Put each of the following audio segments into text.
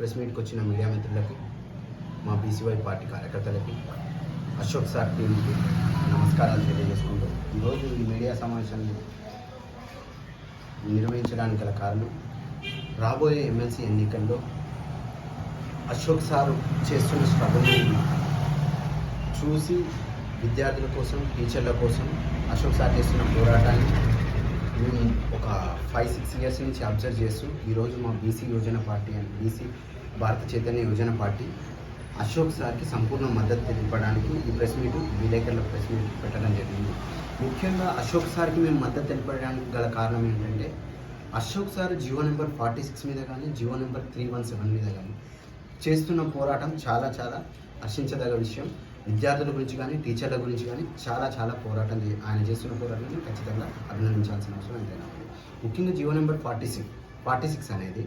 Press మీట్కి వచ్చిన media మిత్రులకి, మా బీసీవై పార్టీ కార్యకర్తలకి, అశోక్ సార్ టీంకి నమస్కారాలు తెలియజేసుకుంటూ ఈరోజు ఈ మీడియా సమావేశాన్ని నిర్వహించడానికి గల కారణం, రాబోయే ఎమ్మెల్సీ ఎన్నికల్లో అశోక్ సార్ చేస్తున్న స్ట్రగుల్ని చూసి విద్యార్థుల కోసం, టీచర్ల కోసం అశోక్ సార్ చేస్తున్న పోరాటాన్ని మేము ఒక 5-6 ఇయర్స్ నుంచి అబ్జర్వ్ చేస్తూ ఈరోజు మా బీసీ యువజన పార్టీ అండ్ బీసీ భారత చైతన్య యువజన పార్టీ అశోక్ సార్కి సంపూర్ణ మద్దతు తెలిపడానికి ఈ ప్రెస్ మీట్, విలేకరుల ప్రెస్ మీట్ పెట్టడం జరిగింది. ముఖ్యంగా అశోక్ సార్కి మేము మద్దతు తెలపడానికి గల కారణం ఏంటంటే, అశోక్ సార్ జీవో నెంబర్ 46 మీద కానీ, జీవో నెంబర్ 317 మీద కానీ చేస్తున్న పోరాటం చాలా హర్షించదగ్గ విషయం. విద్యార్థుల గురించి కానీ, టీచర్ల గురించి కానీ చాలా పోరాటం ఆయన చేస్తున్న పోరాటాన్ని ఖచ్చితంగా అభినందించాల్సిన అవసరం ఎంతైనా ఉంది. ముఖ్యంగా జీవో నెంబర్ 46 అనేది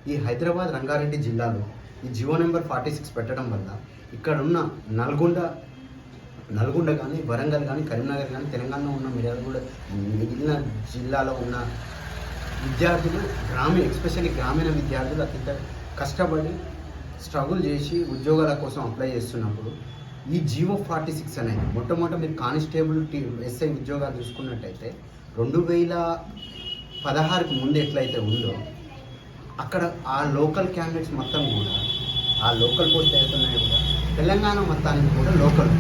ఈ హైదరాబాద్ రంగారెడ్డి జిల్లాలో ఈ జీవో నెంబర్ 46 పెట్టడం వల్ల ఇక్కడ ఉన్న నల్గొండ కానీ, వరంగల్ కానీ, కరీంనగర్ కానీ, తెలంగాణలో ఉన్న మిగిలిన జిల్లాలో ఉన్న విద్యార్థులు, ఎస్పెషల్లీ గ్రామీణ విద్యార్థులు అత్యంత కష్టపడి స్ట్రగుల్ చేసి ఉద్యోగాల కోసం అప్లై చేస్తున్నప్పుడు ఈ జీవో 46 అనేది మొట్టమొదట మీరు కానిస్టేబుల్ ఎస్ఐ ఉద్యోగాలు చూసుకున్నట్టయితే 2016కు ముందు ఎట్లయితే ఉందో అక్కడ ఆ లోకల్ క్యాండిడేట్స్ మొత్తం కూడా, ఆ లోకల్ పోస్ట్ అవుతున్నాయి కూడా తెలంగాణ మొత్తానికి కూడా లోకల్.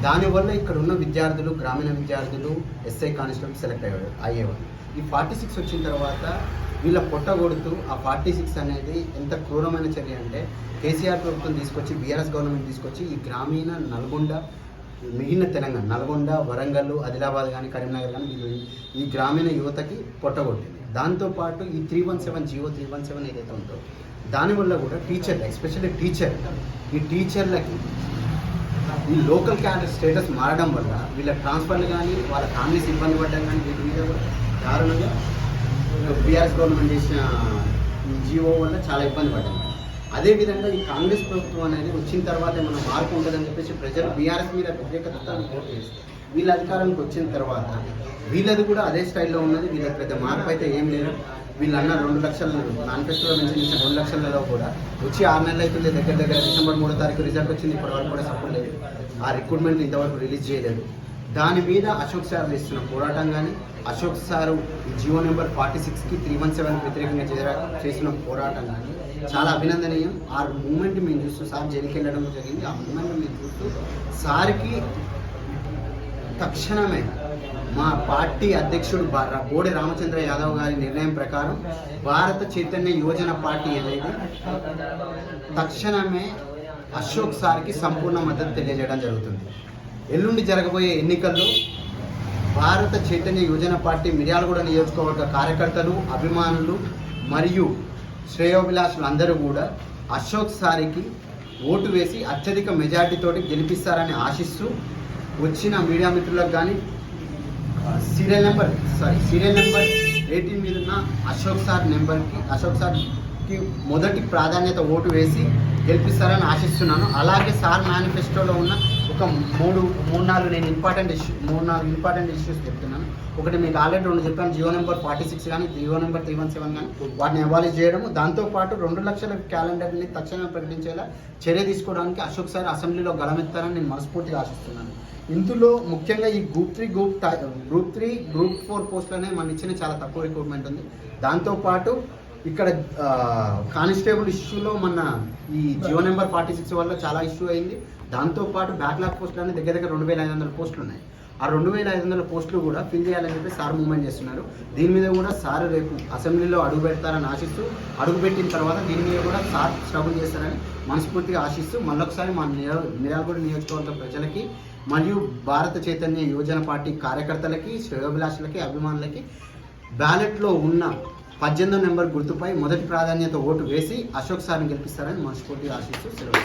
దానివల్ల ఇక్కడ ఉన్న విద్యార్థులు, గ్రామీణ విద్యార్థులు ఎస్ఐ కానిస్టేబుల్ సెలెక్ట్ అయ్యేవారు. ఈ 46 వచ్చిన తర్వాత వీళ్ళ పొట్టగొడుతూ ఆ 46 అనేది ఎంత క్రూరమైన చర్య అంటే, కేసీఆర్ ప్రభుత్వం తీసుకొచ్చి, బీఆర్ఎస్ గవర్నమెంట్ తీసుకొచ్చి ఈ గ్రామీణ మిగిలిన తెలంగాణ, నల్గొండ, వరంగల్, ఆదిలాబాద్ కానీ, కరీంనగర్ కానీ ఈ గ్రామీణ యువతకి పొట్టగొట్టింది. దాంతోపాటు ఈ 317 జీవో 317 ఏదైతే ఉందో దానివల్ల కూడా టీచర్లు, ఎస్పెషల్లీ ఈ టీచర్లకి ఈ లోకల్ క్యాండిడేట్ స్టేటస్ మారడం వల్ల వీళ్ళ ట్రాన్స్ఫర్లు కానీ, వాళ్ళ ఫ్యామిలీస్ ఇబ్బంది పడడం కానీ, వీటి మీద కూడా దారుణంగా బీఆర్ఎస్ గవర్నమెంట్ చేసిన జీవో వల్ల చాలా ఇబ్బంది పడ్డాం. అదేవిధంగా ఈ కాంగ్రెస్ ప్రభుత్వం అనేది వచ్చిన తర్వాత ఏమైనా మార్పు ఉంటుందని చెప్పేసి ప్రజలు బీఆర్ఎస్ మీద వ్యతిరేకత ఓటు వేస్తారు. వీళ్ళ అధికారానికి వచ్చిన తర్వాత వీళ్ళది కూడా అదే స్టైల్లో ఉన్నది. వీళ్ళ పెద్ద మార్పు అయితే ఏం లేదు. వీళ్ళు అన్న 2 లక్షలు మేనిఫెస్టోలో మెన్షన్ చేసిన 2 లక్షలలో కూడా వచ్చి 6 నెలలు అవుతుంది. దగ్గర డిసెంబర్ 3వ తారీఖు రిజల్ట్ వచ్చింది. ఇప్పటివరకు కూడా సపోర్ట్ లేదు. ఆ రిక్రూట్మెంట్ ఇంతవరకు రిలీజ్ చేయలేదు. దాని మీద అశోక్ సార్ చేస్తున్న పోరాటం కానీ, అశోక్ సారు ఈ జీవో నెంబర్ 46కి 317 వ్యతిరేకంగా చేసిన పోరాటం కానీ చాలా అభినందనీయం. ఆ మూమెంట్ మేము చూస్తూ, సార్ జైలుకి వెళ్ళడం జరిగింది. ఆ మూమెంట్ మేము చూస్తూ సార్కి తక్షణమే మా పార్టీ అధ్యక్షుడు బోడి రామచంద్ర యాదవ్ గారి నిర్ణయం ప్రకారం భారత చైతన్య యువజన పార్టీ అనేది తక్షణమే అశోక్ సార్కి సంపూర్ణ మద్దతు తెలియజేయడం జరుగుతుంది. ఎల్లుండి జరగబోయే ఎన్నికల్లో భారత చైతన్య యువజన పార్టీ మిర్యాలగూడ నియోజకవర్గ కార్యకర్తలు, అభిమానులు మరియు శ్రేయోభిలాషులు అందరూ కూడా అశోక్ సార్కి ఓటు వేసి అత్యధిక మెజార్టీతోటి గెలిపిస్తారని ఆశిస్తూ, వచ్చిన మీడియా మిత్రులకు కానీ సీరియల్ నెంబర్ 18 మీద ఉన్న అశోక్ సార్కి మొదటి ప్రాధాన్యత ఓటు వేసి గెలిపిస్తారని ఆశిస్తున్నాను. అలాగే సార్ మేనిఫెస్టోలో ఉన్న ఒక 3-4 నేను ఇంపార్టెంట్ ఇష్యూస్ చెప్తున్నాను. ఒకటి మీకు ఆల్రెడీ 2 చెప్పాను, జీవో నెంబర్ 46 కానీ, జీవో నెంబర్ 317 కానీ వాటిని అబాలిష్ చేయడము. దాంతోపాటు 2 లక్షల క్యాలెండర్ని తక్షణమే ప్రకటించేలా చర్య తీసుకోవడానికి అశోక్ సార్ అసెంబ్లీలో గళమెత్తారని నేను మనస్ఫూర్తిగా ఆశిస్తున్నాను. ఇందులో ముఖ్యంగా ఈ గ్రూప్ 3, గ్రూప్ 4 పోస్టులనే మనం ఇచ్చిన చాలా తక్కువ రిక్రూట్మెంట్ ఉంది. దాంతోపాటు ఇక్కడ కానిస్టేబుల్ ఇష్యూలో మన ఈ జియో నెంబర్ 46 వల్ల చాలా ఇష్యూ అయింది. దాంతోపాటు బ్యాక్లాగ్ పోస్టులు అనేది దగ్గర 2500 పోస్టులు ఉన్నాయి. ఆ 2500 పోస్టులు కూడా ఫిల్ చేయాలని చెప్పి సార్ మూవ్మెంట్ చేస్తున్నారు. దీని మీద కూడా సార్ రేపు అసెంబ్లీలో అడుగు పెడతారని ఆశిస్తూ, అడుగు పెట్టిన తర్వాత దీని మీద కూడా సార్ స్ట్రగుల్ చేస్తారని మనస్ఫూర్తిగా ఆశిస్తూ, మళ్ళొకసారి మా మిర్యాలగూడ నియోజకవర్గ ప్రజలకి మరియు భారత చైతన్య యువజన పార్టీ కార్యకర్తలకి, శ్రేయోభిలాషులకి, అభిమానులకి బ్యాలెట్లో ఉన్న 18వ నెంబర్ గుర్తుపై మొదటి ప్రాధాన్యత ఓటు వేసి అశోక్ సార్ని గెలిపిస్తారని మనస్ఫూర్తిగా ఆశిస్తూ సెలవు.